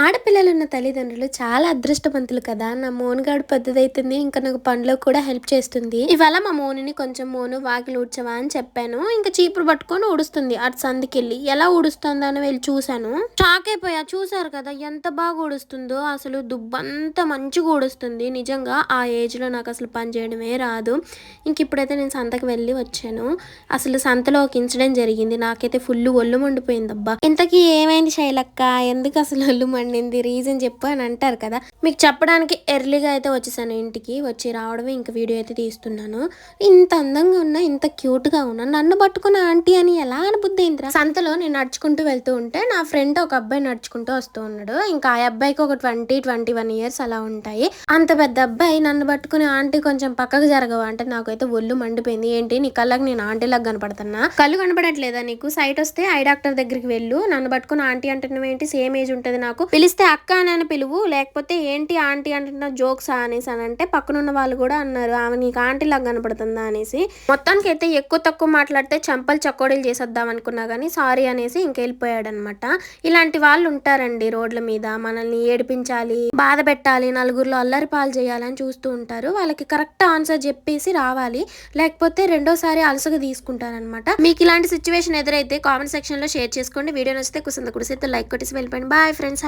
ఆడపిల్లలున్న తల్లిదండ్రులు చాలా అదృష్టవంతులు కదా. నా మోనుగాడు పెద్దదైతుంది, ఇంకా నాకు పనిలో కూడా హెల్ప్ చేస్తుంది. ఇవాళ మా మోనుని కొంచెం మోను వాకిలి ఊడ్చవా అని చెప్పాను. ఇంకా చీపురు పట్టుకొని ఊడుస్తుంది. అటు సందుకెళ్ళి ఎలా ఊడుస్తుందా అని వెళ్ళి చూశాను. షాక్ అయిపోయా. చూసారు కదా ఎంత బాగా ఊడుస్తుందో. అసలు దుబ్బంతా మంచిగా ఊడుస్తుంది. నిజంగా ఆ ఏజ్ లో నాకు అసలు పని చేయడమే రాదు. ఇంక ఇప్పుడైతే నేను సంతకు వెళ్ళి వచ్చాను. అసలు సంతలో ఒక ఇన్సిడెంట్ జరిగింది. నాకైతే ఫుల్ ఒళ్ళు మండిపోయిందబ్బా. ఇంతకీ ఏమైంది శైలక్క, ఎందుకు అసలు ఒళ్ళు మండింది, రీజన్ చెప్పు అని అంటారు కదా. మీకు చెప్పడానికి ఎర్లీగా అయితే వచ్చేసాను. ఇంటికి వచ్చి రావడమే ఇంక వీడియో అయితే తీస్తున్నాను. ఇంత అందంగా ఉన్నా, ఇంత క్యూట్ గా ఉన్నా, నన్ను పట్టుకున్న ఆంటీ అని ఎలా అనుబుద్ధి అయిందిరా. సంతలో నేను నడుచుకుంటూ వెళ్తూ ఉంటే నా ఫ్రెండ్ ఒక అబ్బాయి నడుచుకుంటూ వస్తూ ఉన్నాడు. ఇంకా ఆ అబ్బాయికి ఒక 20-21 ఇయర్స్ అలా ఉంటాయి. అంత పెద్ద అబ్బాయి నన్ను పట్టుకుని ఆంటీ కొంచెం పక్కకు జరగవా అంటే నాకైతే ఒళ్ళు మండిపోయింది. ఏంటి నీ కళ్ళకి నేను ఆంటీ లాగా కనపడుతున్నా? కళ్ళు కనపడట్లేదా నీకు? సైట్ వస్తే ఐ డాక్టర్ దగ్గరికి వెళ్ళు. నన్ను పట్టుకుని ఆంటీ అంటున్నావు ఏంటి? సేమ్ ఏజ్ ఉంటది నాకు, పిలిస్తే అక్క అని పిలువు, లేకపోతే ఏంటి ఆంటీ అంటున్నా జోక్సా అనేసి అని అంటే పక్కనున్న వాళ్ళు కూడా అన్నారు ఆమె నీకు ఆంటీ లాగా కనపడుతుందా అనేసి. మొత్తానికి అయితే ఎక్కువ తక్కువ మాట్లాడితే చంపలు చక్కోడీలు చేసేద్దాం అనుకున్నా కానీ సారీ అనేసి ఇంకెళ్ళిపోయాడు అనమాట. ఇలాంటి వాళ్ళు ఉంటారండి రోడ్ల మీద, మనల్ని ఏడిపించాలి, బాధ పెట్టాలి, నలుగురిలో అల్లరి పాలు చేయాలని చూస్తూ ఉంటారు. వాళ్ళకి కరెక్ట్ ఆన్సర్ చెప్పేసి రావాలి, లేకపోతే రెండోసారి అలసగా తీసుకుంటారనమాట. మీకు ఇలాంటి సిచ్యువేషన్ ఎదురైతే కామెంట్ సెక్షన్ లో షేర్ చేసుకోండి. వీడియో నచ్చితే కుసంత కుడిసేస్తే లైక్ కొట్టేసి వెళ్ళిపోయింది. Bye friends.